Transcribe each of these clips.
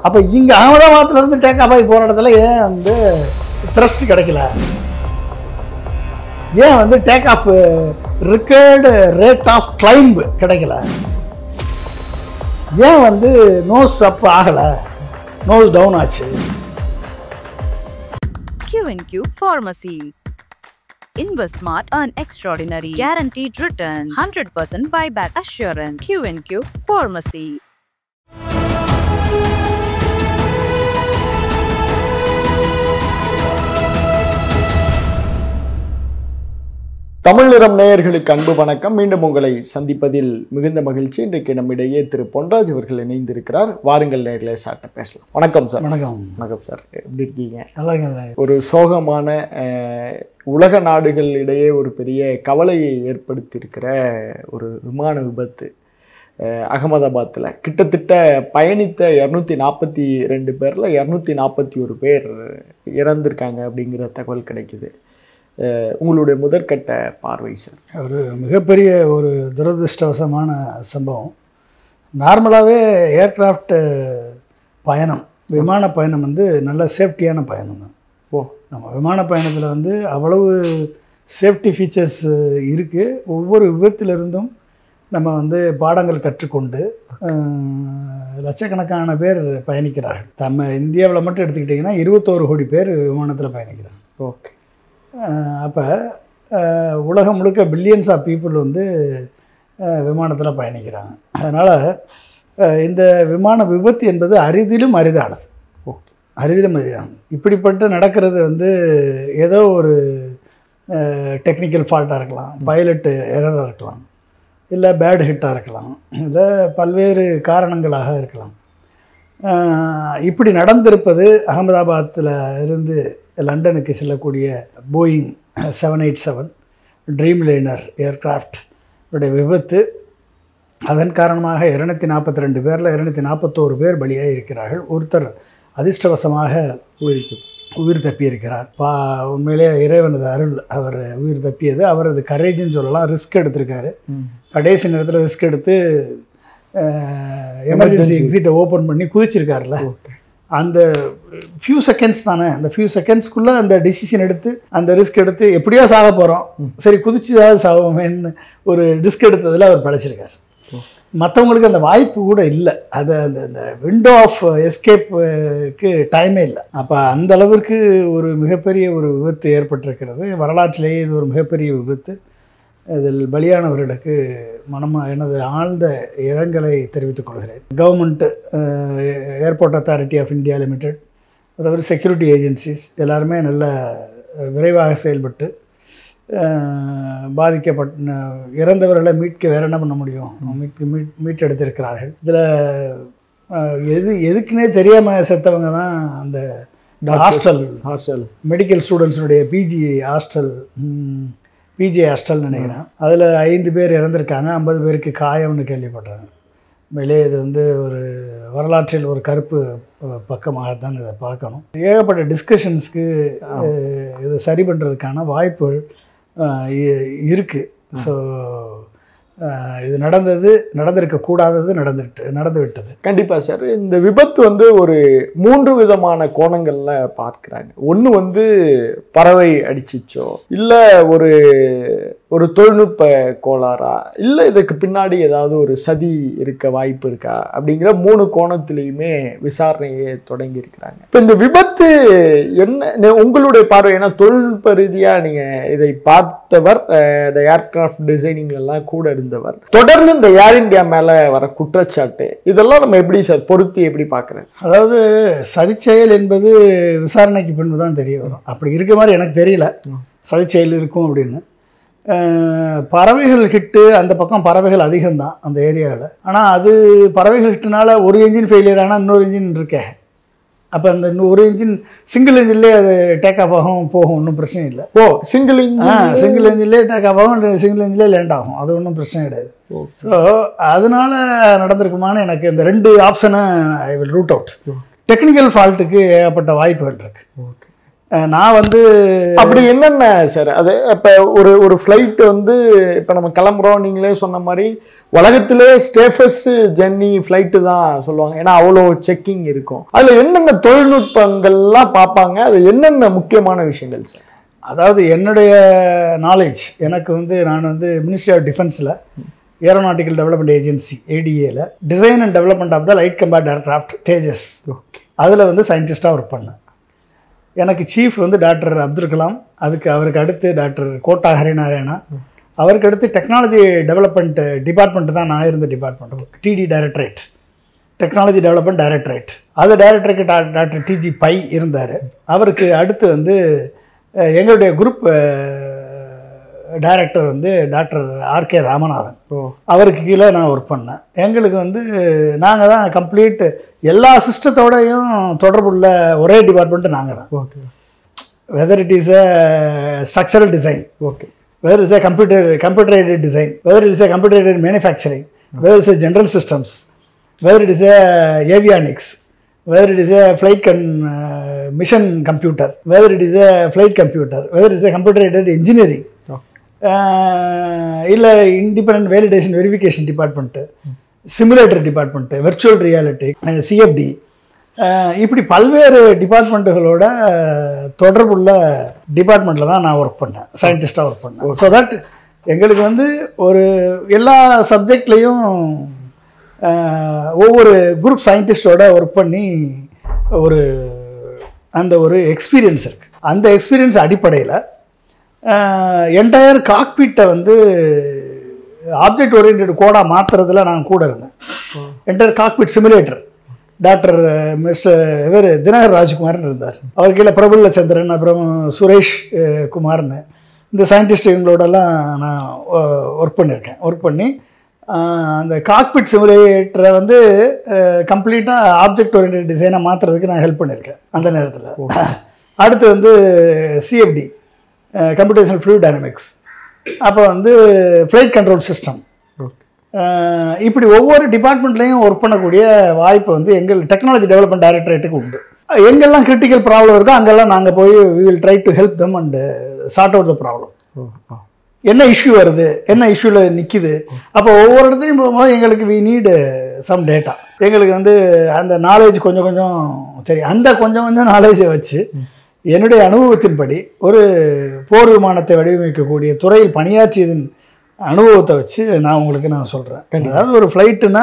அப்போ இங்கே அகமதாபாத்லேருந்து take off ஆகி போகிற இடத்துல ஏன் வந்து த்ரஸ்ட் கிடைக்கல? ஏன் வந்து take off required rate of climb கிடைக்கல? ஏன் வந்து நோஸ் அப் ஆகலை, நோஸ் டவுன் ஆச்சு? Q&Q Pharmacy. Invest smart, earn extraordinary, guaranteed return, 100% buyback assurance. Q&Q Pharmacy. Tamil நிறம் நேயர்களுக்கு அன்பு வணக்கம். மீண்டும் உங்களை சந்திப்பதில் மிகுந்த மகிழ்ச்சி. இன்றைக்கு நம்மிடையே திரு பொன்ராஜ் அவர்கள் இணைந்திருக்கிறார். வாருங்கள் நேயர்களே, சார்ட்ட பேசலாம். வணக்கம் சார். வணக்கம். வணக்கம் சார், எப்படி இருக்கீங்க? நல்லா இருக்கேன். ஒரு சோகமான உலக நாடுகளிடையே ஒரு பெரிய கவலையை ஏற்படுத்தியிருக்கிற ஒரு விமான விபத்து அகமதாபாத்தில். கிட்டத்தட்ட பயணித்த 242 பேரில் 241 பேர் இறந்திருக்காங்க அப்படிங்கிற தகவல் கிடைக்குது. உங்களுடைய முதற்கட்ட பார்வை சார்? ஒரு மிகப்பெரிய ஒரு துரதிருஷ்டவசமான சம்பவம். நார்மலாகவே ஏர்க்ராஃப்ட் பயணம், விமான பயணம் வந்து நல்ல சேஃப்டியான பயணம் தான். நம்ம விமான பயணத்தில் வந்து அவ்வளவு சேஃப்டி ஃபீச்சர்ஸ் இருக்குது. ஒவ்வொரு விபத்திலிருந்தும் நம்ம வந்து பாடங்கள் கற்றுக்கொண்டு லட்சக்கணக்கான பேர் பயணிக்கிறார்கள். நம்ம இந்தியாவில் மட்டும் எடுத்துக்கிட்டிங்கன்னா 21 கோடி பேர் விமானத்தில் பயணிக்கிறாங்க. ஓகே. அப்போ உலகம் முழுக்க பில்லியன்ஸ் ஆஃப் பீப்புள் வந்து விமானத்தில் பயணிக்கிறாங்க. அதனால் இந்த விமான விபத்து என்பது அரிதிலும் அரிதானது. அரிதிலும் அரிதானது. இப்படிப்பட்ட நடக்கிறது வந்து ஏதோ ஒரு டெக்னிக்கல் ஃபால்ட்டாக இருக்கலாம், பைலட்டு எரராக இருக்கலாம், இல்லை பேட் ஹிட்டாக இருக்கலாம், இல்லை பல்வேறு காரணங்களாக இருக்கலாம். இப்படி நடந்திருப்பது அகமதாபாத்தில் இருந்து லண்டனுக்கு செல்லக்கூடிய போயிங் 787 ட்ரீம் லைனர் ஏர்க்ராஃப்ட் உடைய விபத்து. அதன் காரணமாக 242 பேரில் 241 பேர் பலியாக இருக்கிறார்கள். ஒருத்தர் அதிர்ஷ்டவசமாக உயிர் தப்பியிருக்கிறார். உண்மையிலே இறைவனது அருள், அவர் உயிர் தப்பியது. அவரது கரேஜ்னு சொல்லலாம். ரிஸ்க் எடுத்திருக்காரு. கடைசி நேரத்தில் ரிஸ்க் எடுத்து எமர்ஜென்சி எக்ஸிட்டை ஓப்பன் பண்ணி குதிச்சிருக்காருல்ல. அந்த ஃபியூ செகண்ட்ஸ் தானே, அந்த ஃபியூ செகண்ட்ஸ்குள்ளே அந்த டிசிஷன் எடுத்து அந்த ரிஸ்க் எடுத்து எப்படியோ சாக போகிறோம், சரி குதிச்சுதான் சாவோமேன்னு ஒரு ரிஸ்க் எடுத்ததில் அவர் படைச்சிருக்கார். மற்றவங்களுக்கு அந்த வாய்ப்பு கூட இல்லை. அது அந்த விண்டோ ஆஃப் எஸ்கேப்புக்கு டைமே இல்லை. அப்போ அந்த அளவிற்கு ஒரு மிகப்பெரிய ஒரு விபத்து ஏற்பட்டிருக்கிறது. வரலாற்றிலேயே இது ஒரு மிகப்பெரிய விபத்து. இதில் பலியானவர்களுக்கு எனது ஆழ்ந்த இரங்கலை தெரிவித்துக் கொள்கிறேன். Government, airport authority of India limited, அதாவது செக்யூரிட்டி ஏஜென்சிஸ் எல்லாருமே நல்ல விரைவாக செயல்பட்டு பாதிக்கப்பட்ட இறந்தவர்களை மீட்க வேறு என்ன பண்ண முடியும், மீட்டெடுத்திருக்கிறார்கள். இதில் எதுக்குன்னே தெரியாமல் செத்தவங்க தான் அந்த ஹாஸ்டல் மெடிக்கல் ஸ்டூடெண்ட்ஸுடைய பிஜி ஹாஸ்டல் நினைக்கிறேன். அதில் 5 பேர் இறந்துருக்காங்க, 50 பேருக்கு காயம்னு கேள்விப்படுறாங்க. மேலே இது வந்து ஒரு வரலாற்றில் ஒரு கருப்பு பக்கமாகத்தான் இதை பார்க்கணும். ஏகப்பட்ட டிஸ்கஷன்ஸ்க்கு இதை சரி பண்ணுறதுக்கான வாய்ப்புகள் இருக்குது. ஸோ இது நடந்திருக்கக்கூடாதது நடந்து விட்டது. கண்டிப்பாக சார். இந்த விபத்து வந்து ஒரு 3 விதமான கோணங்களில் பார்க்குறாங்க. ஒன்று வந்து பறவை அடிச்சிச்சோ, இல்லை ஒரு தொழில்நுட்ப கோளாறா, இல்லை இதுக்கு பின்னாடி ஏதாவது ஒரு சதி இருக்க வாய்ப்பு இருக்கா அப்படிங்கிற 3 கோணத்திலையுமே விசாரணையை தொடங்கி இருக்கிறாங்க. இப்போ இந்த விபத்து என்ன உங்களுடைய பார்வை? ஏன்னா தொழில்நுட்ப ரீதியாக நீங்கள் இதை பார்த்தவர், இந்த ஏர்கிராஃப்ட் டிசைனிங்லாம் கூட இருந்தவர். தொடர்ந்து இந்த ஏர் இந்தியா மேலே வர குற்றச்சாட்டு இதெல்லாம் நம்ம எப்படி சார் பொருத்தி எப்படி பார்க்குறது? அதாவது சதிச்செயல் என்பது விசாரணைக்கு பின்பு தான் தெரிய வரும். அப்படி இருக்க மாதிரி எனக்கு தெரியல சதிச்செயல் இருக்கும் அப்படின்னு. பறவைகள் ஹிட்டு அந்த பக்கம் பறவைகள் அதிகம்தான் அந்த ஏரியாவில். ஆனால் அது பறவைகள் ஹிட்டுனால ஒரு என்ஜின் ஃபெயிலியர் ஆனால் இன்னொரு என்ஜின் இருக்கே. அப்போ அந்த ஒரு என்ஜின் சிங்கிள் என்ஜின்லேயே அது டேக் ஆஃப் போகும், ஒன்றும் பிரச்சனை இல்லை. சிங்கிள் என்ஜின்லேயே டேக் ஆஃப் ஆகும், சிங்கிள் என்ஜின்லேயே லேண்ட் ஆகும், அது ஒன்றும் பிரச்சனை கிடையாது. ஸோ அதனால நடந்திருக்குமான்னு எனக்கு இந்த 2 ஆப்ஷனை I will root out. Technical ஃபால்ட்டுக்கு ஏகப்பட்ட வாய்ப்புகள் இருக்குது. நான் வந்து அப்படி என்னென்ன சார் அது இப்போ ஒரு ஃப்ளைட் வந்து இப்போ நம்ம கிளம்புறோம், நீங்களே சொன்ன மாதிரி உலகத்திலே சேஃபஸ்ட் ஜெர்னி ஃப்ளைட்டு தான் சொல்லுவாங்க. ஏன்னா அவ்வளோ செக்கிங் இருக்கும். அதில் என்னென்ன தொழில்நுட்பங்கள்லாம் பார்ப்பாங்க, அது என்னென்ன முக்கியமான விஷயங்கள் சார்? அதாவது என்னுடைய நாலேஜ் எனக்கு வந்து நான் வந்து மினிஸ்ட்ரி ஆஃப் டிஃபென்ஸில் ஏரோநாட்டிக்கல் டெவலப்மெண்ட் ஏஜென்சி ஏடிஏல design and development of the light combat aircraft Tejas, அதில் வந்து சயின்டிஸ்டாக ஒர்க் பண்ணேன். எனக்கு சீஃப் வந்து டாக்டர் அப்துல் கலாம், அவருக்கு அடுத்து டாக்டர் கோட்டா ஹரிநாராயணா, அவருக்கு அடுத்து டெக்னாலஜி டெவலப்மெண்ட் டிபார்ட்மெண்ட் தான் நான் இருந்த department, DD directorate, technology development directorate. அது டைரக்டருக்கு டாக்டர் டிஜி பை இருந்தார். அவருக்கு அடுத்து வந்து எங்களுடைய குரூப் டைரக்டர் வந்து டாக்டர் ஆர்கே ராமநாதன், அவருக்கு கீழே நான் ஒர்க் பண்ணேன். எங்களுக்கு வந்து நாங்கள் தான் கம்ப்ளீட் எல்லா சிஸ்டத்தோடையும் தொடர்புள்ள ஒரே டிபார்ட்மெண்ட்டு நாங்கள் தான். Okay. Whether it is a structural design, okay, whether is a computer aided design, whether it is a computer aided manufacturing, whether is a general systems, whether it is a avionics, whether it is a flight mission computer, whether it is a flight computer, whether it is a computer aided engineering, இல்லை independent validation verification department, simulator department, virtual reality, CFT, இப்படி பல்வேறு டிபார்ட்மெண்ட்டுகளோட தொடர்புள்ள டிபார்ட்மெண்ட்டில் தான் நான் work பண்ணேன், சயின்டிஸ்டாக work பண்ணேன். So that எங்களுக்கு வந்து ஒரு எல்லா சப்ஜெக்ட்லேயும் ஒவ்வொரு குரூப் சயின்டிஸ்டோட ஒர்க் பண்ணி அந்த ஒரு எக்ஸ்பீரியன்ஸ் இருக்குது. அந்த எக்ஸ்பீரியன்ஸ் அடிப்படையில் என்டையர் காக்பிட்டை வந்து ஆப்ஜெக்ட் ஓரியன்ட் கோடாக மாற்றுறதுல நான் கூட இருந்தேன். Entire cockpit simulator doctor mister Dinakar ராஜ்குமார்னு இருந்தார். அவர் கீழே பிரபுல்ல சந்திரன், அப்புறம் சுரேஷ் குமார்னு, இந்த சயின்டிஸ்ட் இவங்களோடலாம் நான் ஒர்க் பண்ணியிருக்கேன். ஒர்க் பண்ணி அந்த காக்பிட் சிமுலேட்டரை வந்து கம்ப்ளீட்டாக ஆப்ஜெக்ட் ஓரியன்ட் டிசைனை மாற்றுறதுக்கு நான் ஹெல்ப் பண்ணியிருக்கேன் அந்த நேரத்தில். அடுத்து வந்து சிஎஃப்டி, கம்ப்யூட்டேஷனல் ஃப்ளூயிட் டைனமிக்ஸ், அப்போ வந்து ஃப்ளைட் கண்ட்ரோல் சிஸ்டம், இப்படி ஒவ்வொரு டிபார்ட்மெண்ட்லேயும் ஒர்க் பண்ணக்கூடிய வாய்ப்பு வந்து எங்கள் டெக்னாலஜி டெவலப்மெண்ட் டைரக்டரேட்டுக்கு உண்டு. எங்கெல்லாம் கிரிட்டிக்கல் ப்ராப்ளம் இருக்கோ அங்கெல்லாம் நாங்கள் போய் we will try to help them and sort out the problem. என்ன இஷ்யூ வருது, என்ன இஷ்யூவில் நிற்கிது, அப்போ ஒவ்வொரு இடத்துலையும் போகும்போது எங்களுக்கு வி நீடு சம் டேட்டா. எங்களுக்கு வந்து அந்த நாலேஜ் கொஞ்சம் கொஞ்சம் தெரியும். அந்த கொஞ்சம் கொஞ்சம் நாலேஜை வச்சு என்னுடைய அனுபவத்தின்படி ஒரு போர் விமானத்தை வடிவமைக்கக்கூடிய துறையில் பணியாற்றியதன் அனுபவத்தை வச்சு நான் உங்களுக்கு நான் சொல்கிறேன். அதாவது ஒரு ஃப்ளைட்டுன்னா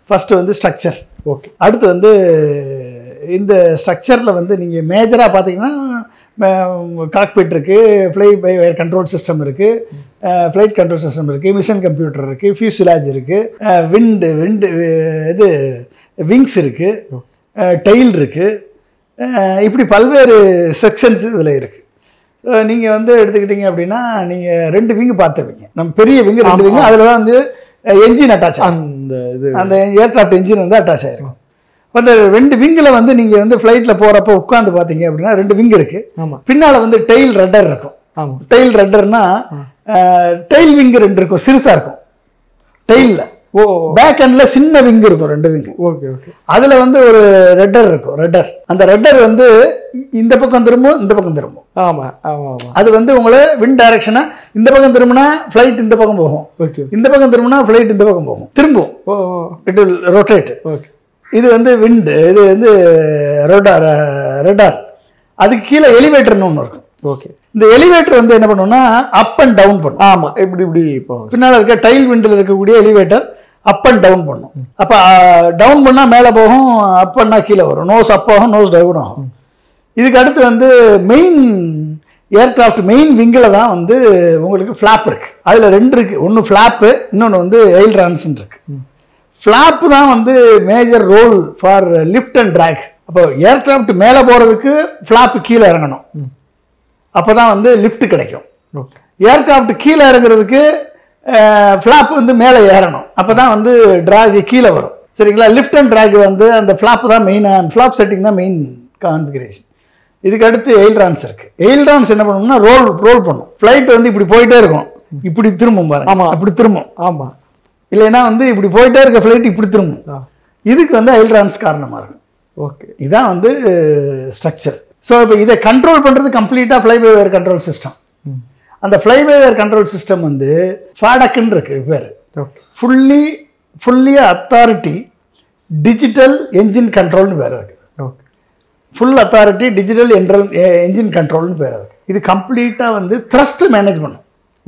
ஃபஸ்ட்டு வந்து ஸ்ட்ரக்சர், ஓகே. அடுத்து வந்து இந்த ஸ்ட்ரக்சரில் வந்து நீங்கள் மேஜராக பார்த்தீங்கன்னா காக்பிட் இருக்குது, flight by wire control system இருக்குது, ஃப்ளைட் கண்ட்ரோல் சிஸ்டம் இருக்குது, மிஷன் கம்ப்யூட்டர் இருக்குது, ஃபியூசிலாஜ் இருக்குது, இது விங்ஸ் இருக்குது, டெயில் இருக்குது, இப்படி பல்வேறு செக்ஷன்ஸ் இதில் இருக்குது. நீங்கள் வந்து எடுத்துக்கிட்டிங்க அப்படின்னா நீங்கள் 2 விங்கு பார்த்துருப்பீங்க. நம்ம பெரிய விங்கு 2 விங்கு, அதில் தான் வந்து என்ஜின் அட்டாச் ஆகும். அந்த ஏர்க்ராஃப்ட் என்ஜின் வந்து அட்டாச் ஆகிருக்கும். அந்த 2 விங்கில் வந்து நீங்கள் வந்து ஃப்ளைட்டில் போகிறப்ப உட்காந்து பார்த்தீங்க அப்படின்னா 2 விங் இருக்குது. பின்னால் வந்து டெயில் ரட்டர் இருக்கும். டெயில் ரட்டர்னா டெயில் விங்கு 2 இருக்கும், சிறுசாக இருக்கும். டெயிலில் பேக் ஹேண்டில் சின்ன விங்கு இருக்கும், 2 விங்கு. Okay okay. அதில் வந்து ஒரு ரட்டர் இருக்கும். ரட்டர், அந்த ரட்டர் வந்து இந்த பக்கம் திரும்பும், இந்த பக்கம் திரும்பும். ஆமாம் ஆமாம். அது வந்து உங்களை விண்ட் டைரக்ஷனை இந்த பக்கம் திரும்பினா ஃப்ளைட் இந்த பக்கம் போகும், இந்த பக்கம் திரும்பினா ஃப்ளைட் இந்த பக்கம் போகும், திரும்பும். It will rotate. ஓகே. இது வந்து விண்டு, இது வந்து ரடார். அதுக்கு கீழே எலிவேட்டர்னு ஒன்று இருக்கும். ஓகே. இந்த எலிவேட்டர் வந்து என்ன பண்ணுவோம்னா அப் அண்ட் டவுன் பண்ணும். ஆமாம், இப்படி இப்போ பின்னால் இருக்க டைல் விண்டில் இருக்கக்கூடிய எலிவேட்டர் அப் அண்ட் டவுன் பண்ணும். அப்போ டவுன் பண்ணால் மேலே போகும், அப் பண்ணால் கீழே வரும். நோஸ் அப் ஆகும், நோஸ் டவுன் ஆகும். இதுக்கு அடுத்து வந்து மெயின் ஏர்கிராஃப்ட் மெயின் விங்கில் தான் வந்து உங்களுக்கு ஃப்ளாப் இருக்குது. அதில் 2 இருக்குது. ஒன்று ஃப்ளாப்பு, இன்னொன்று வந்து எயில்ரான்ஸ்ன்னு இருக்குது. ஃப்ளாப்பு தான் வந்து major role for lift and drag. அப்போ ஏர்கிராஃப்ட் மேலே போகிறதுக்கு ஃப்ளாப்பு கீழே இறங்கணும், அப்போ தான் வந்து லிஃப்ட் கிடைக்கும். ஏர்கிராஃப்ட் கீழே இறங்குறதுக்கு ஃப்ளாப் வந்து மேலே ஏறணும், அப்போ தான் வந்து ட்ராக் கீழே வரும். சரிங்களா? லிஃப்ட் அண்ட் ட்ராக் வந்து அந்த ஃப்ளாப் தான் மெயினாக, ஃப்ளாப் செட்டிங் தான் மெயின் கான்ஃபிகரேஷன். இதுக்கு அடுத்து எயில்ரான்ஸ் இருக்குது. எயில்ரான்ஸ் என்ன பண்ணணும்னா ரோல் பண்ணும். ஃப்ளைட் வந்து இப்படி போயிட்டே இருக்கும், இப்படி திரும்பும் பாருங்க. ஆமாம், அப்படி திரும்பும். ஆமாம், இல்லைன்னா வந்து இப்படி போயிட்டே இருக்க ஃப்ளைட் இப்படி திரும்பும். இதுக்கு வந்து எயில்ரான்ஸ் காரணமாக இருக்கும். ஓகே. இதுதான் வந்து ஸ்ட்ரக்சர். ஸோ இப்போ இதை கண்ட்ரோல் பண்ணுறது கம்ப்ளீட்டாக fly by wire control system. அந்த fly by wire control system வந்து ஃபாடக்குன்னு இருக்கு பேர். ஃபுல்லி அத்தாரிட்டி டிஜிட்டல் என்ஜின் கண்ட்ரோல்னு பேர் இருக்கு. ஃபுல் அத்தாரிட்டி டிஜிட்டல் என்ஜின் கண்ட்ரோல்னு பேர் இருக்கு. இது கம்ப்ளீட்டாக வந்து த்ரஸ்ட் மேனேஜ் பண்ணும்.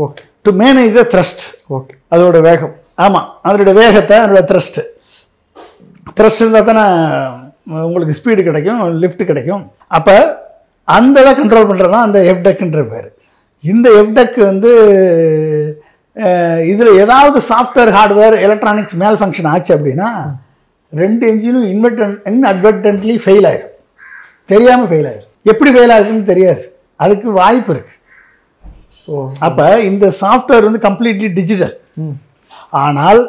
Okay. To manage the thrust. Okay. அதோட வேகம். ஆமாம், அதோட வேகத்தை, அதோட த்ரஸ்ட் இருந்தால் தானே உங்களுக்கு ஸ்பீடு கிடைக்கும், லிஃப்ட் கிடைக்கும். அப்போ அந்த இதை கண்ட்ரோல் பண்ணுறது தான் அந்த எஃப்டெக்குன்ற பேர். இந்த எஃப்டெக் வந்து இதில் ஏதாவது சாஃப்ட்வேர் ஹார்ட்வேர் எலக்ட்ரானிக்ஸ் மேல் ஃபங்க்ஷன் ஆச்சு அப்படின்னா 2 என்ஜினும் இன்அட்வர்டன்ட்லி ஃபெயில் ஆயிடும். தெரியாமல் ஃபெயில் ஆயிடும். எப்படி ஃபெயில் ஆகுதுன்னு தெரியாது, அதுக்கு வாய்ப்பு இருக்கு. அப்போ இந்த சாஃப்ட்வேர் வந்து கம்ப்ளீட்லி டிஜிட்டல். ஆனால்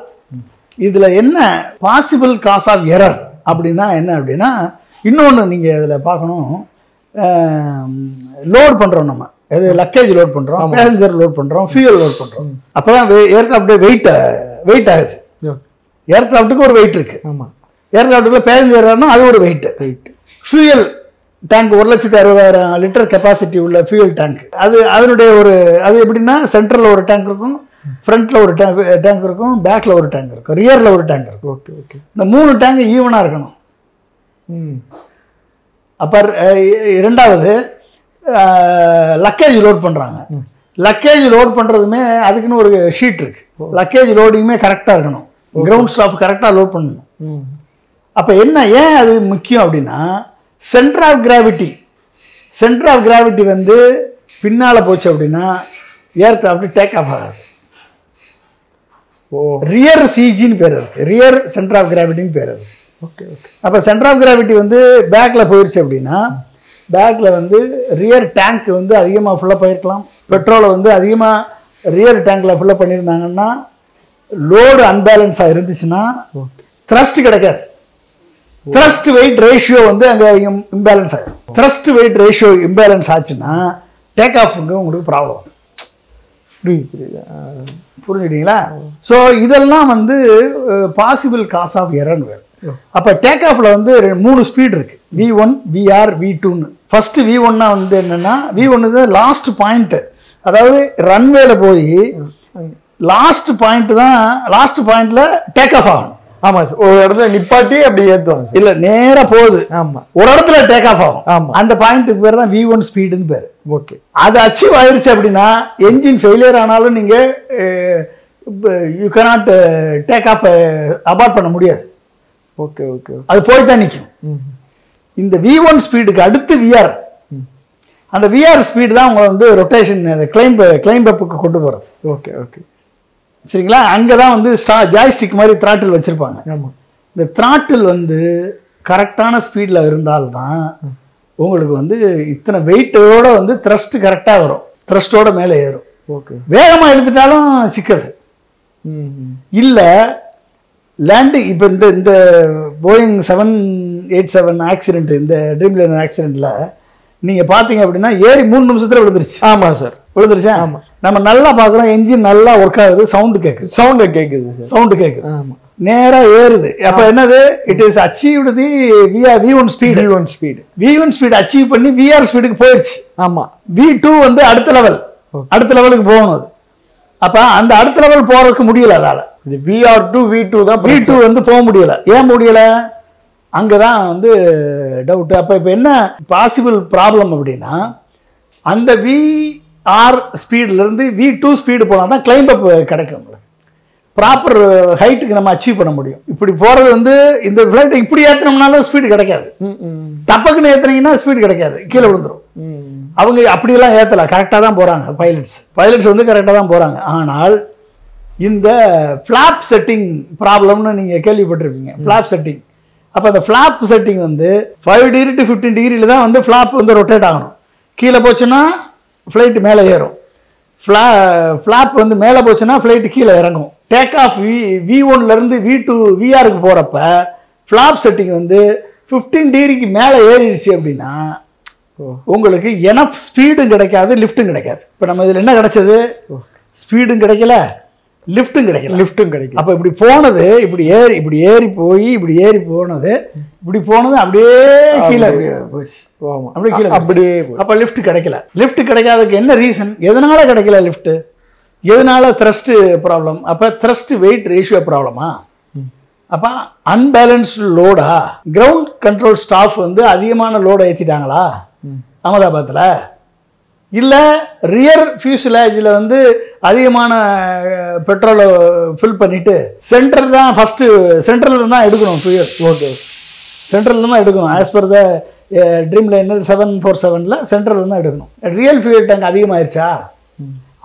இதில் என்ன பாசிபிள் காஸ் ஆஃப் எரர் அப்படின்னா என்ன அப்படின்னா, இன்னொன்று நீங்கள் இதில் பார்க்கணும். லோட் பண்ணுறோம், நம்ம எது லக்கேஜ் லோட் பண்ணுறோம், பேசஞ்சர் லோட் பண்ணுறோம், ஃபியூயல் லோட் பண்ணுறோம். அப்போ தான் ஏர்க்ராஃப்ட் வெயிட் ஆகுது. ஏர்க்ராஃப்ட்டுக்கு ஒரு வெயிட் இருக்குது. ஆமாம், ஏர்க்ராஃப்ட்டுக்குள்ள பேசஞ்சர்னா அது ஒரு weight. Fuel tank 1,60,000 litre capacity உள்ள ஃபியூயல் டேங்க். அதனுடைய அது எப்படின்னா சென்ட்ரலில் ஒரு டேங்க் இருக்கும், ஃப்ரண்ட்டில் ஒரு டேங்க் இருக்கும், பேக்கில் ஒரு டேங்க் இருக்கும், ரியரில் ஒரு டேங்க் இருக்கும். Okay okay. இந்த 3 டேங்க் ஈவனாக இருக்கணும். அப்போ ரெண்டாவது லக்கேஜ் லோட் பண்ணுறாங்க. லக்கேஜ் லோட் பண்ணுறதுமே அதுக்குன்னு ஒரு ஷீட் இருக்கு. லக்கேஜ் லோடிங்குமே கரெக்டாக இருக்கணும், கிரவுண்ட் ஸ்டாஃப் கரெக்டாக லோட் பண்ணணும். அப்போ ஏன் அது முக்கியம் அப்படின்னா, சென்டர் ஆஃப் கிராவிட்டி வந்து பின்னால் போச்சு அப்படின்னா ஏர்கிராஃப்ட் டேக் ஆஃப் ஆகாது. ரியர் சிஜின்னு பேர் இருக்கு, ரியர் சென்டர் ஆஃப் கிராவிட்டின்னு பேர் இருக்கு. Okay okay. அப்போ சென்டர் ஆஃப் கிராவிட்டி வந்து பேக்கில் போயிடுச்சு அப்படின்னா, பேக்கில் வந்து ரியர் டேங்க் வந்து அதிகமாக ஃபுல்லாக போயிருக்கலாம். பெட்ரோலை வந்து அதிகமாக ரியர் டேங்கில் ஃபுல்லாக பண்ணியிருந்தாங்கன்னா, லோடு அன்பேலன்ஸாக இருந்துச்சுன்னா த்ரஸ்ட் கிடைக்காது. த்ரஸ்ட் வெயிட் ரேஷியோ வந்து அங்கே இம்பேலன்ஸ் ஆகிடும். த்ரஸ்ட் வெயிட் ரேஷியோ இம்பேலன்ஸ் ஆச்சுன்னா டேக் ஆஃப்ங்க உங்களுக்கு ப்ராப்ளம். புரிஞ்சுட்டீங்களா? ஸோ இதெல்லாம் வந்து பாசிபிள் காஸ் ஆஃப் எரர் வேறு. அப்போ டேக் ஆஃபில் வந்து 3 ஸ்பீட் இருக்குது, V1, VR, V2ன்னு. ஃபஸ்ட்டு V1 வந்து என்னென்னா, V1 தான் லாஸ்ட் பாயிண்ட்டு. அதாவது ரன்வேல போய் லாஸ்ட் பாயிண்ட்டில் டேக் ஆஃப் ஆகணும். ஆமா, ஒரு இடத்துல நிப்பாட்டி அப்படி ஏற்றுவாங்க. இல்லை, நேராக போகுது. ஆமா, ஒரு இடத்துல டேக் ஆஃப் ஆகும். ஆமாம், அந்த பாயிண்ட்டுக்கு பேர் தான் V1 ஸ்பீடுன்னு பேர். ஓகே. அது அச்சீவ் ஆயிடுச்சு அப்படின்னா என்ஜின் ஃபெயிலியர் ஆனாலும் நீங்கள் you cannot take off abort பண்ண முடியாது. Okay okay. அது போய் தான் நிற்கும். இந்த V1 ஸ்பீடுக்கு அடுத்து VR, அந்த VR ஸ்பீடு தான் உங்களை வந்து ரொட்டேஷன் கிளைம்ப் அப்புக்கு கொண்டு போகிறது. Okay okay. சரிங்களா? அங்கே தான் வந்து ஜாய்ஸ்டிக் மாதிரி த்ராட்டில் வச்சுருப்பாங்க. ஆமாம், இந்த த்ராட்டில் வந்து கரெக்டான ஸ்பீடில் இருந்தால்தான் உங்களுக்கு வந்து இத்தனை வெயிட்டோட வந்து த்ரஸ்ட் கரெக்டாக வரும், த்ரஸ்டோட மேலே ஏறும். ஓகே. வேகமாக எடுத்துட்டாலும் சிக்கல் இல்லை. லேண்டு இப்போ இந்த போயிங் 787 ஆக்சிடென்ட், இந்த ட்ரீம்லைனர் ஆக்சிடென்ட்டில் நீங்கள் பார்த்தீங்க அப்படின்னா ஏறி 3 நிமிஷத்தில் விழுந்துருச்சு. ஆமாம் சார், விழுந்துருச்சா? ஆமாம். நம்ம நல்லா பார்க்குறோம், என்ஜின் நல்லா ஒர்க் ஆகுது, சவுண்டு கேட்குது. ஆமாம், நேராக ஏறுது. அப்போ என்னது, it is achieved the V1 speed achieve பண்ணி VR ஸ்பீடுக்கு போயிடுச்சு. ஆமாம், V2 வந்து அடுத்த லெவலுக்கு போகணும். அப்போ அந்த அடுத்த லெவல் போகிறதுக்கு முடியல. அதனால் இது VR2 V2 தான். V2 வந்து போக முடியல. ஏன் முடியலை? அங்கே தான் வந்து டவுட்டு. அப்போ இப்போ என்ன பாசிபிள் ப்ராப்ளம் அப்படின்னா, அந்த VR ஸ்பீட்லேருந்து V2 ஸ்பீடு போனால் தான் கிளைம்ப் அப் கிடைக்கும். உங்களுக்கு ப்ராப்பர் ஹைட்டுக்கு நம்ம அச்சீவ் பண்ண முடியும். இப்படி போகிறது வந்து இந்த ஃப்ளைட்டை இப்படி ஏற்றினோம்னாலும் ஸ்பீடு கிடைக்காது. டப்பக்குன்னு ஏற்றுனீங்கன்னா ஸ்பீடு கிடைக்காது, கீழே விழுந்துடும். அவங்க அப்படியெல்லாம் ஏற்றலை, கரெக்டாக தான் போகிறாங்க. பைலட்ஸ் வந்து கரெக்டாக தான் போகிறாங்க. ஆனால் இந்த ஃப்ளாப் செட்டிங் ப்ராப்ளம்னு நீங்கள் கேள்விப்பட்டிருப்பீங்க. Flop setting. அப்போ அந்த ஃப்ளாப் செட்டிங் வந்து 5 டிகிரி to 15 டிகிரியில் தான் வந்து ஃப்ளாப் வந்து ரொட்டேட் ஆகணும். கீழே போச்சுன்னா ஃப்ளைட்டு மேலே ஏறும், ஃப்ளாப் வந்து மேலே போச்சுன்னா ஃப்ளைட்டு கீழே இறங்கும். டேக் ஆஃப் V1லேருந்து V2 VRக்கு போகிறப்ப ஃப்ளாப் செட்டிங் வந்து 15 டிகிரிக்கு மேலே ஏறிடுச்சு அப்படின்னா உங்களுக்கு எனஃப் ஸ்பீடும் கிடைக்காது, லிஃப்ட்டும் கிடைக்காது. இப்போ நம்ம இதில் என்ன கிடைச்சது? ஸ்பீடும் கிடைக்கல, லிஃப்ட்டும் கிடைக்கல. அப்போ இப்படி போனது இப்படி ஏறி போனது அப்படியே கீழே போயிடுச்சு. அப்படியே கீழே அப்படியே. அப்போ லிஃப்ட் கிடைக்கல. லிஃப்ட் கிடைக்காததுக்கு என்ன ரீசன்? எதனால கிடைக்கல லிஃப்ட்? எதனால த்ரஸ்ட் ப்ராப்ளம்? அப்போ த்ரஸ்ட் வெயிட் ரேஷியோ ப்ராப்ளமா? அப்போ அன்பேலன்ஸ்டு லோடா? கிரவுண்ட் கண்ட்ரோல் ஸ்டாஃப் வந்து அதிகமான லோடை ஏற்றிட்டாங்களா அகமதாபாத்தில்? இல்லை ரியர் ஃபியூசலேஜில் வந்து அதிகமான பெட்ரோலை ஃபில் பண்ணிவிட்டு சென்ட்ரல் தான் ஃபஸ்ட்டு சென்ட்ரலில் தான் எடுக்கணும் ஃபியூயல். ஓகே, சென்ட்ரலில் தான் எடுக்கணும். As per the dreamliner 747 சென்ட்ரலில் தான் எடுக்கணும். ரியல் ஃபியூயல் டேங்க் அதிகமாகிடுச்சா?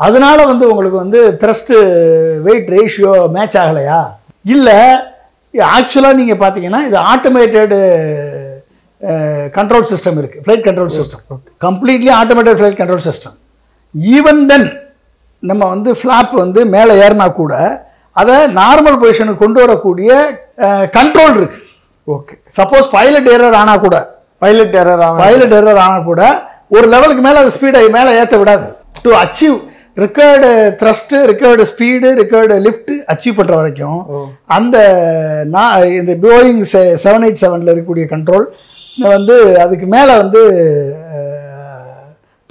அதனால வந்து உங்களுக்கு வந்து த்ரஸ்ட்டு வெயிட் ரேஷியோ மேட்ச் ஆகலையா? இல்லை ஆக்சுவலாக நீங்கள் பார்த்தீங்கன்னா இது ஆட்டோமேட்டடு கண்ட்ரோல் சிஸ்டம் இருக்குது, flight control system, completely automated flight control system. Even then நம்ம வந்து ஃப்ளாப் வந்து மேலே ஏறினா கூட அதை நார்மல் பொசிஷனுக்கு கொண்டு வரக்கூடிய கண்ட்ரோல் இருக்கு. ஓகே, சப்போஸ் பைலட் எரர் ஆனால் கூட ஒரு லெவலுக்கு மேலே அது ஸ்பீடை மேலே ஏற்ற விடாது. To achieve required thrust, required speed, required lift achieve பண்ணுற வரைக்கும் அந்த இந்த போயிங் 787 இருக்கக்கூடிய கண்ட்ரோல் வந்து அதுக்கு மேலே வந்து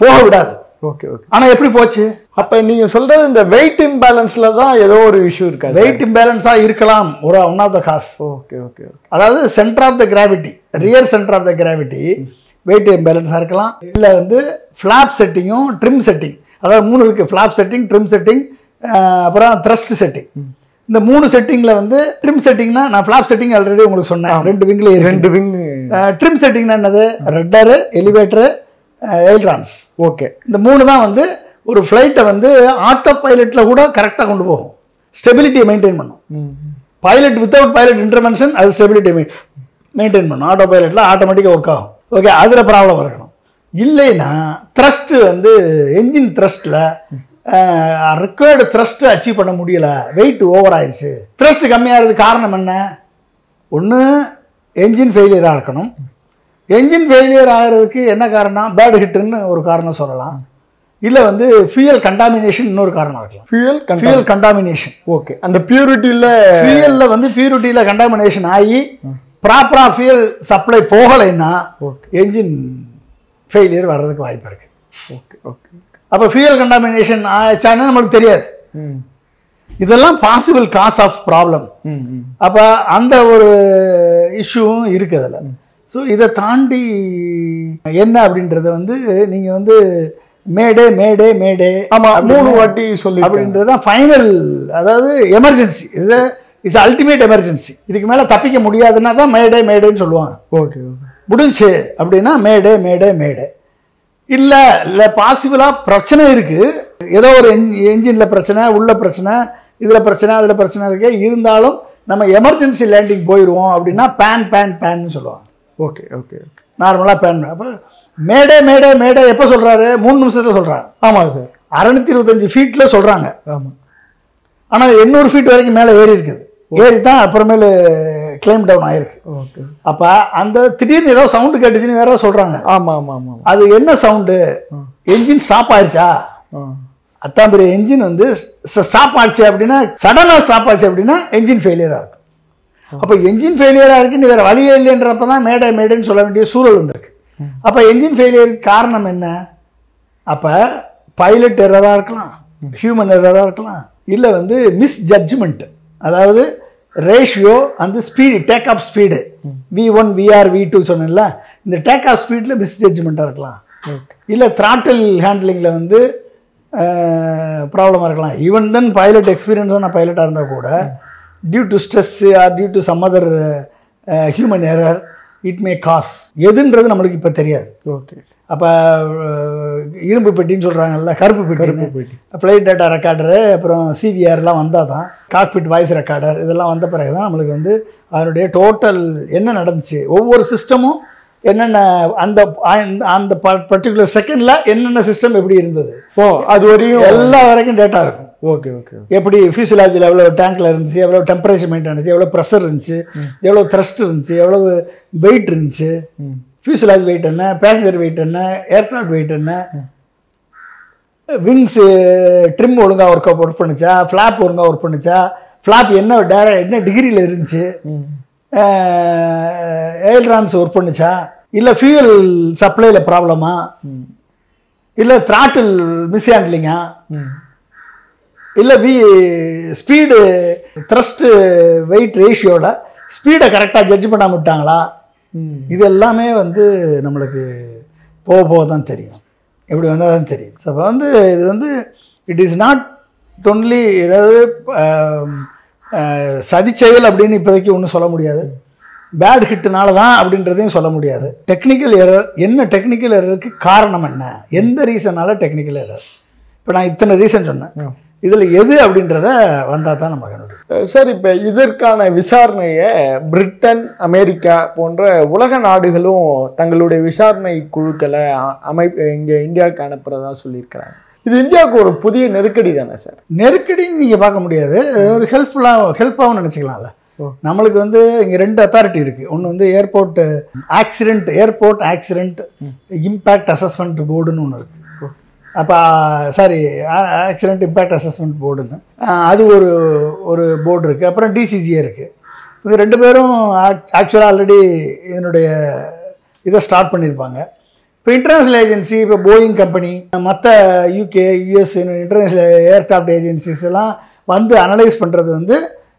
போக விடாது. Okay okay. ஆனால் எப்படி போச்சு? அப்போ நீங்கள் சொல்கிறது இந்த வெயிட் இம்பேலன்ஸில் தான் ஏதோ ஒரு இஷ்யூ இருக்காது. வெயிட் இம்பேலன்ஸாக இருக்கலாம் ஒரு one of the cause. Okay okay okay. அதாவது centre of the gravity, rear centre of the gravity weight இம்பேலன்ஸாக இருக்கலாம். இல்லை வந்து ஃப்ளாப் செட்டிங்கும் ட்ரிம் செட்டிங், அதாவது 3 இருக்குது, ஃப்ளாப் செட்டிங், ட்ரிம் செட்டிங், அப்புறம் த்ரஸ்ட் செட்டிங். இந்த 3 செட்டிங்கில் வந்து ட்ரிம் செட்டிங்னா நான் ஃப்ளாப் செட்டிங் ஆல்ரெடி உங்களுக்கு சொன்னேன், 2 விங்லேயே 2 விங். ட்ரிம் செட்டிங்னா என்னது? ரட்டரு, எலிவேட்டரு, எயில்ரான்ஸ். ஓகே, இந்த 3 தான் வந்து ஒரு ஃப்ளைட்டை வந்து ஆட்டோ பைலட்டில் கூட கரெக்டாக கொண்டு போகும், ஸ்டெபிலிட்டியை மெயின்டைன் பண்ணும். பைலட் வித்தவுட் பைலட் இன்டர்வென்ஷன் அது ஸ்டெபிலிட்டியை மெயின்டைன் பண்ணும். ஆட்டோ பைலட்டில் ஆட்டோமேட்டிக்காக ஒர்க் ஆகும். ஓகே, அதில் ப்ராப்ளம் இருக்கணும். இல்லைன்னா த்ரஸ்ட்டு வந்து என்ஜின் த்ரஸ்ட்டில் ரிக்வயர்டு த்ரஸ்ட்டு அச்சீவ் பண்ண முடியலை, வெயிட் ஓவர் ஆயிடுச்சு. த்ரஸ்ட் கம்மியாகிறதுக்கு காரணம் என்ன? ஒன்று என்ஜின் ஃபெயிலியராக இருக்கணும். என்ஜின் ஃபெயிலியர் ஆகிறதுக்கு என்ன காரணம்? பேட் ஹிட்டுன்னு ஒரு காரணம் சொல்லலாம். இல்லை வந்து ஃபியூயல் கண்டாமினேஷன் இன்னொரு காரணம் இருக்கலாம். Fuel contamination. ஓகே, அந்த ஃபியூயலில் வந்து பியூரிட்டியில் கண்டாமினேஷன் ஆகி ப்ராப்பராக ஃபியூயல் சப்ளை போகலைன்னா என்ஜின் ஃபெயிலியர் வர்றதுக்கு வாய்ப்பு இருக்குது. Okay okay. அப்போ ஃபியூயல் கண்டாமினேஷன் ஆச்சான்னு நம்மளுக்கு தெரியாது. இதெல்லாம் பாசிபிள் காஸ் ஆஃப் ப்ராப்ளம். அப்போ அந்த ஒரு இஷ்யூவும் இருக்குது அதில். ஸோ இதை தாண்டி என்ன அப்படின்றத வந்து நீங்கள் வந்து மேடே மேடே மேடே ஆமாம் 3 வாட்டி சொல்லி அப்படின்றது தான் ஃபைனல். அதாவது எமர்ஜென்சி, இஸ் அல்டிமேட் எமர்ஜென்சி. இதுக்கு மேலே தப்பிக்க முடியாதுன்னா தான் மேடே மேடேன்னு சொல்லுவாங்க. Okay okay. முடிஞ்சு அப்படின்னா மேடே மேடே மேடே. இல்லை பாசிபிளாக பிரச்சனை இருக்குது, ஏதோ ஒரு என்ஜினில் பிரச்சனை, உள்ள பிரச்சனை, இதில் பிரச்சனை, அதில் பிரச்சனை இருக்குது, இருந்தாலும் நம்ம எமர்ஜென்சி லேண்டிங் போயிடுவோம் அப்படின்னா பேன்னு சொல்லுவாங்க. Okay okay. நார்மலாக பேன். அப்போ மேடே மேடே மேடே எப்போ சொல்கிறாரு? 3 நிமிஷத்தில் சொல்கிறாங்க. ஆமாம் சார், 625 ஃபீட்டில் சொல்கிறாங்க. ஆமாம், ஆனால் 800 ஃபீட் வரைக்கும் மேலே ஏறி இருக்குது. ஏறி தான் அப்புறமேலு கிளைம் டவுன் ஆயிருக்கு. ஓகே. அப்போ அந்த திடீர்னு ஏதோ சவுண்டு கேட்டுச்சுன்னு வேற சொல்கிறாங்க. ஆமாம் ஆமாம் ஆமாம். அது என்ன சவுண்டு? என்ஜின் ஸ்டாப் ஆயிடுச்சா? அத்தான் பெரிய என்ஜின் வந்து ஸ்டாப் ஆச்சு அப்படின்னா, சடனாக ஸ்டாப் ஆச்சு அப்படின்னா என்ஜின் ஃபெயிலியராக இருக்கும். அப்போ என்ஜின் ஃபெயிலியராக இருக்குன்னு வேறு வழியே இல்லைன்றப்ப தான் மேடே மேடேன்னு சொல்ல வேண்டிய சூழல் வந்திருக்கு. அப்போ என்ஜின் ஃபெயிலியருக்கு காரணம் என்ன? அப்போ பைலட் எரராக இருக்கலாம், ஹியூமன் எரராக இருக்கலாம், இல்லை வந்து மிஸ் ஜட்ஜ்மெண்ட், அதாவது ரேஷியோ அந்த speed, take off speed V1 VR V2 சொன்னேன்ல, இந்த டேக் ஆஃப் ஸ்பீடில் மிஸ் ஜட்ஜ்மெண்ட்டாக இருக்கலாம். இல்லை த்ராட்டில் ஹேண்ட்லிங்கில் வந்து ப்ராப்ளமாக இருக்கலாம். ஈவன் தென் பைலட் எக்ஸ்பீரியன்ஸான பைலட்டாக இருந்தால் கூட due to stress or due to some other human error it may cause. எதுன்றது நம்மளுக்கு இப்போ தெரியாது. ஓகே. அப்போ இரும்பு பெட்டின்னு சொல்கிறாங்கல்ல, கருப்பு பெட்டி, ஃப்ளைட் டேட்டா ரெக்கார்டரு, அப்புறம் சிவிஆர்லாம் வந்தால் தான், காக்பிட் வாய்ஸ் ரெக்கார்டர் இதெல்லாம் வந்த பிறகு தான் நம்மளுக்கு வந்து அதனுடைய டோட்டல் என்ன நடந்துச்சு, ஒவ்வொரு சிஸ்டமும் என்னென்ன அந்த அந்த பர்டிகுலர் செகண்டில் என்னென்ன சிஸ்டம் எப்படி இருந்தது, அது வரையும் எல்லா வரைக்கும் டேட்டா இருக்கும். Okay okay. எப்படி ஃபியூசிலாஜியில் எவ்வளோ டேங்க்கில் இருந்துச்சு, எவ்வளோ டெம்பரேச்சர் மெயின்டைன் இருந்துச்சு, எவ்வளோ ப்ரெஷர் இருந்துச்சு, எவ்வளோ த்ரஸ்ட் இருந்துச்சு, எவ்வளோ வெயிட் இருந்துச்சு, ஃபியூசிலாஜ் வெயிட் என்ன, பேசஞ்சர் வெயிட் என்ன, ஏர்க்ராஃப்ட் வெயிட் என்ன, விங்ஸு ட்ரிம் ஒழுங்காக ஒர்க் பண்ணுச்சா, ஃப்ளாப் ஒழுங்காக ஒர்க் பண்ணுச்சா, ஃப்ளாப் என்ன டிகிரியில் இருந்துச்சு, ஏர்ட்ரான்ஸ் ஒர்க் பண்ணுச்சா, இல்லை ஃபியூயல் சப்ளையில் ப்ராப்ளமா, இல்லை த்ராட்டில் மிஸ்ஹேண்ட்லிங்கா, இல்லை ஸ்பீடு த்ரஸ்ட்டு வெயிட் ரேஷியோவில் ஸ்பீடை கரெக்டாக ஜட்ஜ் பண்ணாமல் விட்டாங்களா, இது எல்லாமே வந்து நம்மளுக்கு போக போக தான் தெரியும். எப்படி வந்தால் தான் தெரியும். ஸோ அப்போ வந்து இது வந்து இட் இஸ் நாட் ஒன்லி ஏதாவது சதிச்செயல் அப்படின்னு இப்போதைக்கு ஒன்றும் சொல்ல முடியாது. பேட் ஹிட்டுனால தான் அப்படின்றதையும் சொல்ல முடியாது. டெக்னிக்கல் எரர் என்ன, டெக்னிக்கல் எரருக்கு காரணம் என்ன, எந்த ரீசனால டெக்னிக்கல் எரர். இப்போ நான் இத்தனை ரீசன் சொன்னேன், இதில் எது அப்படின்றத வந்தால் தான் நம்ம கண்டுபிடிக்கும். சார், இப்போ இதற்கான விசாரணையை பிரிட்டன், அமெரிக்கா போன்ற உலக நாடுகளும் தங்களுடைய விசாரணை குழுக்களை இங்கே இந்தியாவுக்கு அனுப்புறதா சொல்லியிருக்கிறாங்க. இது இந்தியாவுக்கு ஒரு புதிய நெருக்கடி தானே சார்? நெருக்கடின்னு நீங்கள் பார்க்க முடியாது, ஒரு ஹெல்ப்பாகவும் நினச்சிக்கலாம்ல. நம்மளுக்கு வந்து இங்கே 2 அத்தாரிட்டி இருக்குது. ஒன்று வந்து ஏர்போர்ட் ஆக்சிடென்ட் இம்பேக்ட் அசஸ்மெண்ட் போர்டுன்னு ஒன்று இருக்குது. அப்போ ஆக்சிடென்ட் இம்பேக்ட் அசஸ்மெண்ட் போர்டுன்னு அது ஒரு போர்டு இருக்குது. அப்புறம் டிசிஜிஏ இருக்குது. இவங்க 2 பேரும் ஆக்சுவலாக ஆல்ரெடி இதனுடைய இதை ஸ்டார்ட் பண்ணியிருப்பாங்க. இப்போ இன்டர்நேஷ்னல் ஏஜென்சி, இப்போ போயிங் கம்பெனி, மற்ற UK, US international aircraft agencies எல்லாம் வந்து அனலைஸ் பண்ணுறது வந்து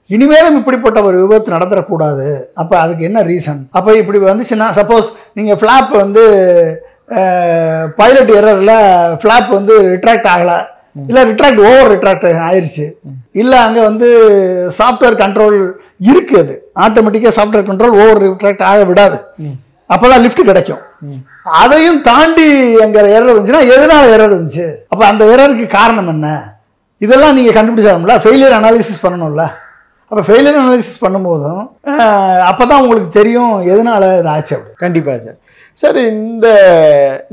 இனிமேலும் இப்படிப்பட்ட ஒரு விபத்து நடந்துடக்கூடாது. அப்போ அதுக்கு என்ன ரீசன், அப்போ இப்படி வந்துச்சுன்னா, சப்போஸ் நீங்கள் ஃப்ளாப் வந்து பைலட் எரரில் ஃப்ளாப் வந்து ரிட்ராக்ட் ஆகலை, இல்லை ஓவர் ரிட்ராக்ட் ஆயிடுச்சு, இல்லை அங்கே வந்து சாஃப்ட்வேர் கண்ட்ரோல் இருக்குது, அது ஆட்டோமேட்டிக்காக சாஃப்ட்வேர் கண்ட்ரோல் ஓவர் ரிட்ராக்ட் ஆக விடாது, அப்போ தான் லிஃப்ட் கிடைக்கும். அதையும் தாண்டி அங்கே எரர் இருந்துச்சுன்னா எதனால் எரர் இருந்துச்சு, அப்போ அந்த எரருக்கு காரணம் என்ன, இதெல்லாம் நீங்கள் கண்டுபிடிச்சாரும்ல. ஃபெயிலியர் அனாலிசிஸ் பண்ணணும்ல. அப்போ ஃபெயிலியர் அனாலிசிஸ் பண்ணும்போதும் அப்போ தான் உங்களுக்கு தெரியும் எதனால் இது ஆச்சு. கண்டிப்பாக சார். சார்,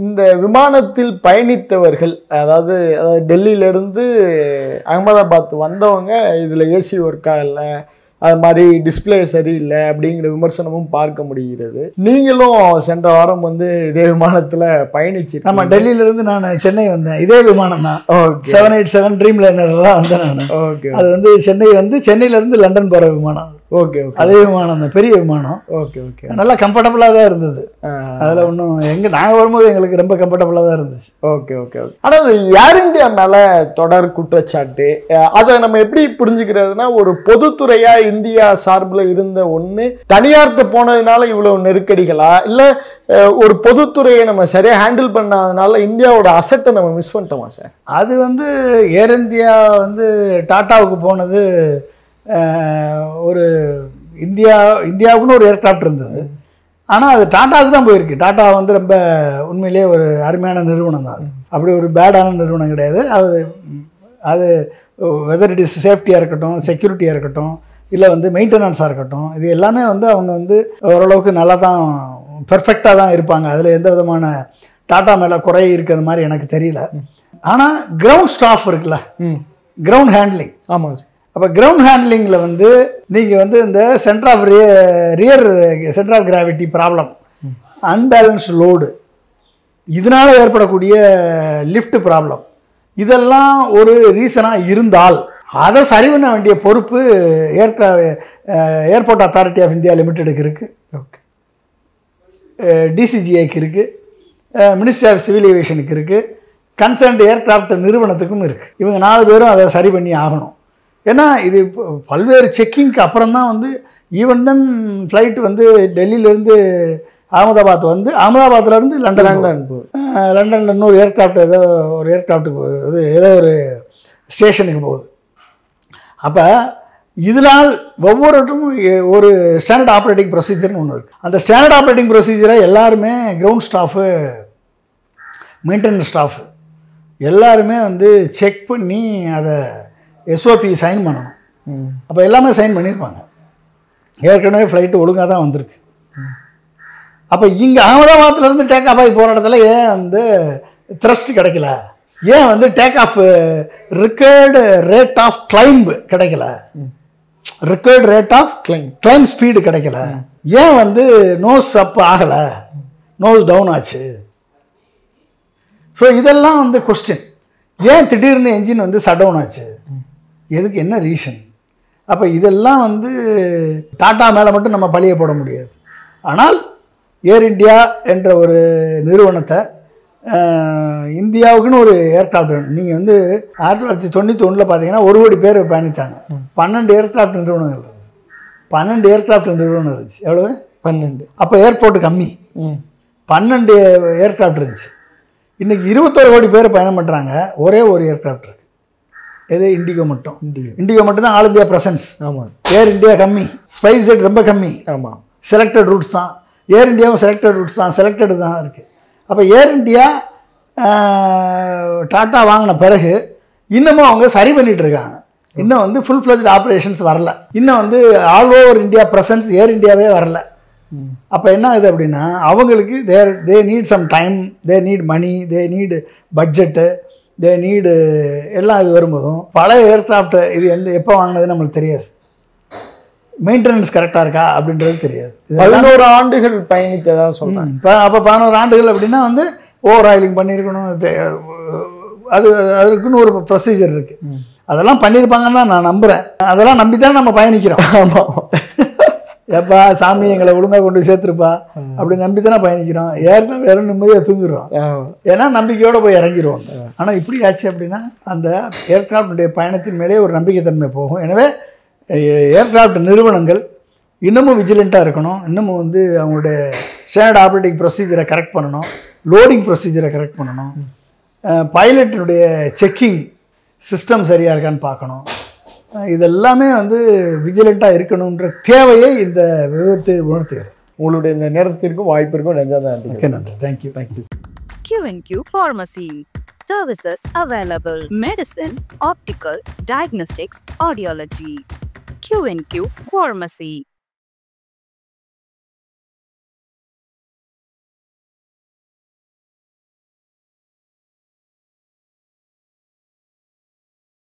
இந்த விமானத்தில் பயணித்தவர்கள், அதாவது டெல்லியிலேருந்து அகமதாபாத் வந்தவங்க இதில் ஏசி ஒர்க் ஆகலை, அது மாதிரி டிஸ்பிளே சரியில்லை அப்படிங்கிற விமர்சனமும் பார்க்க முடிகிறது. நீங்களும் சென்ற வாரம் வந்து இதே விமானத்தில் பயணிச்சு. நம்ம டெல்லியிலேருந்து நான் சென்னை வந்தேன், இதே விமானம் தான். 787 ட்ரீம் லைனரில் தான் வந்தேன் நான். ஓகே. அது வந்து சென்னையிலேருந்து லண்டன் போகிற விமானம். ஓகே. அதே விமானம் தான், பெரிய விமானம். ஓகே. நல்லா கம்ஃபர்டபுளாக தான் இருந்தது. அதில் ஒன்றும் நாங்கள் வரும்போது எங்களுக்கு ரொம்ப கம்ஃபர்டபுளாக தான் இருந்துச்சு. ஓகே. ஆனால் ஏர் இந்தியா மேலே தொடர் குற்றச்சாட்டு, அதை நம்ம எப்படி புரிஞ்சுக்கிறதுனா, ஒரு பொதுத்துறையாக இந்தியா சார்பில் இருந்த ஒன்று தனியார்கிட்ட போனதுனால இவ்வளவு நெருக்கடிகளா, இல்லை ஒரு பொதுத்துறையை நம்ம சரியாக ஹேண்டில் பண்ணாதனால இந்தியாவோட அசட்டை நம்ம மிஸ் பண்ணிட்டோமா சார்? அது வந்து ஏர் இந்தியா வந்து டாட்டாவுக்கு போனது, ஒரு இந்தியாவுக்குன்னு ஒரு ஏர்கிராஃப்ட் இருந்தது, ஆனால் அது டாட்டாவுக்கு தான் போயிருக்கு. டாட்டா வந்து ரொம்ப உண்மையிலே ஒரு அருமையான நிறுவனம் தான். அது அப்படி ஒரு பேடான நிறுவனம் கிடையாது. அது வெதர் இட் இஸ் சேஃப்டியாக இருக்கட்டும், செக்யூரிட்டியாக இருக்கட்டும், இல்லை வந்து மெயின்டெனன்ஸாக இருக்கட்டும், இது எல்லாமே வந்து அவங்க வந்து ஓரளவுக்கு நல்லா தான் பெர்ஃபெக்டாக தான் இருப்பாங்க. அதில் எந்த விதமான டாட்டா மேலே குறை இருக்கிறது மாதிரி எனக்கு தெரியல. ஆனால் கிரவுண்ட் ஸ்டாஃப் இருக்குல்ல, கிரவுண்ட் ஹேண்ட்லிங். ஆமாம் சார். அப்போ கிரவுண்ட் ஹேண்ட்லிங்கில் வந்து நீங்கள் வந்து இந்த centre of gravity problem, unbalanced load, இதனால் ஏற்படக்கூடிய லிஃப்ட் ப்ராப்ளம், இதெல்லாம் ஒரு ரீசனாக இருந்தால் அதை சரி பண்ண வேண்டிய பொறுப்பு ஏர்போர்ட் அத்தாரிட்டி ஆஃப் இந்தியா லிமிடெடுக்கு இருக்குது. ஓகே. டிசிஜிஐக்கு இருக்குது, மினிஸ்ட்ரி ஆஃப் சிவில் ஏவியேஷனுக்கு இருக்குது, கன்சர்ன்ட் ஏர்கிராஃப்ட் நிறுவனத்துக்கும் இருக்குது. இவங்க 4 பேரும் அதை சரி பண்ணி ஆகணும். ஏன்னா இது பல்வேறு செக்கிங்க்கு அப்புறம் தான் வந்து ஈவன் தென் ஃப்ளைட் வந்து டெல்லியிலேருந்து அகமதாபாத் வந்து அகமதாபாத்லேருந்து லண்டனில் இன்னொரு ஏர்கிராஃப்ட் ஏதோ ஒரு ஸ்டேஷனுக்கு போகுது. அப்போ இதனால் ஒவ்வொருட்டும் ஒரு ஸ்டாண்டர்ட் ஆப்ரேட்டிங் ப்ரொசீஜர்னு ஒன்று இருக்குது. அந்த ஸ்டாண்டர்ட் ஆப்ரேட்டிங் ப்ரொசீஜரை எல்லாருமே கிரவுண்ட் ஸ்டாஃபு, மெயின்டெனன்ஸ் ஸ்டாஃபு எல்லாருமே வந்து செக் பண்ணி அதை எஸ்ஓபி சைன் பண்ணணும். அப்போ எல்லாமே சைன் பண்ணியிருப்பாங்க. ஏற்கனவே ஃப்ளைட்டு ஒழுங்காக தான் வந்திருக்கு. அப்போ இங்கே அகமதாபாத்லேருந்து டேக் ஆஃப் ஆகி போகிற இடத்துல ஏன் வந்து த்ரஸ்ட் கிடைக்கல, ஏன் வந்து take off required rate of climb கிடைக்கல, required rate of climb speed கிடைக்கல, ஏன் வந்து நோஸ் அப் ஆகலை, நோஸ் டவுன் ஆச்சு. ஸோ இதெல்லாம் வந்து கொஸ்டின். ஏன் திடீர்னு என்ஜின் வந்து ஷட் டவுன் ஆச்சு, எதுக்கு, என்ன ரீசன்? அப்போ இதெல்லாம் வந்து டாட்டா மேலே மட்டும் நம்ம பழிய போட முடியாது. ஆனால் ஏர் இந்தியா என்ற ஒரு நிறுவனத்தை இந்தியாவுக்குன்னு ஒரு ஏர்கிராஃப்ட் வேணும். நீங்கள் வந்து 1991 பார்த்தீங்கன்னா 1 கோடி பேர் பயணித்தாங்க. 12 ஏர்கிராஃப்ட் நிறுவனம் இருந்தது. 12 ஏர்கிராஃப்ட் நிறுவனம் இருந்துச்சு. எவ்வளவு? 12. அப்போ ஏர்போர்ட் கம்மி, 12 ஏர்கிராஃப்ட் இருந்துச்சு. இன்றைக்கி 21 கோடி பேர் பயணம் பண்ணுறாங்க, ஒரே ஒரு ஏர்கிராஃப்ட் இருக்குது. எது? இண்டிகோ மட்டும். இண்டிகோ மட்டும் தான் ஆல் இந்தியா ப்ரெசன்ஸ். ஆமாம். ஏர் இந்தியா கம்மி, ஸ்பைஸ் ஜெட் ரொம்ப கம்மி. ஆமாம். செலக்டட் ரூட்ஸ் தான். ஏர் இந்தியாவும் செலக்டட் ரூட்ஸ் தான், செலக்டடு தான் இருக்குது. அப்போ ஏர் இந்தியா டாட்டா வாங்கின பிறகு இன்னமும் அவங்க சரி பண்ணிகிட்டு இருக்காங்க. இன்னும் வந்து ஃபுல் ஃப்ளெஜ்ட் ஆப்ரேஷன்ஸ் வரல. இன்னும் வந்து all over India presence air இந்தியாவே வரல. அப்போ என்ன ஆகுது அப்படின்னா, அவங்களுக்கு they need some time, they need money, they need budget, they need எல்லாம் இது வரும்போதும் பழைய ஏர்கிராஃப்ட் இது எப்போ வாங்கினது நம்மளுக்கு தெரியாது. மெயின்டெனன்ஸ் கரெக்டாக இருக்கா அப்படின்றது தெரியாது. 11 ஆண்டுகள் பயணித்ததாக சொல்கிறேன். அப்போ 11 ஆண்டுகள் அப்படின்னா வந்து ஓவர் ஆயிலிங் பண்ணியிருக்கணும். அதுக்குன்னு ஒரு ப்ரொசீஜர் இருக்குது. அதெல்லாம் பண்ணியிருப்பாங்கன்னு தான் நான் நம்புகிறேன். அதெல்லாம் நம்பி தானே நம்ம பயணிக்கிறோம். ஆமாம். ஏப்பா சாமி எங்களை ஒழுங்காக கொண்டு சேர்த்துருப்பா அப்படி நம்பி தானே பயணிக்கிறோம். ஏற்கனவே வேற நிம்மதியாக தூங்கிடுறோம். ஏன்னா நம்பிக்கையோடு போய் இறங்கிடுவோம். ஆனால் இப்படி ஆச்சு அப்படின்னா அந்த ஏர்கிராஃப்டுடைய பயணத்தின் மேலே ஒரு நம்பிக்கைத்தன்மை போகும். எனவே ஏர்கிராஃப்ட் நிறுவனங்கள் இன்னமும் விஜிலண்ட்டாக இருக்கணும். இன்னமும் வந்து அவங்களுடைய ஸ்டாண்டர்ட் ஆப்ரேட்டிங் ப்ரொசீஜரை கரெக்ட் பண்ணணும், லோடிங் ப்ரொசீஜரை கரெக்ட் பண்ணணும், பைலட்டினுடைய செக்கிங் சிஸ்டம் சரியாக இருக்கான்னு பார்க்கணும். இதெல்லாமே வந்து விஜிலண்ட்டாக இருக்கணுன்ற தேவையை இந்த விபத்து உணர்த்துகிறது. உங்களுடைய இந்த நேரத்திற்கும் வாய்ப்பிற்கும் நன்றி. நன்றி. Thank you. Thank you. Q&Q Pharmacy. Services available: medicine, optical, diagnostics, audiology. Q&Q Pharmacy.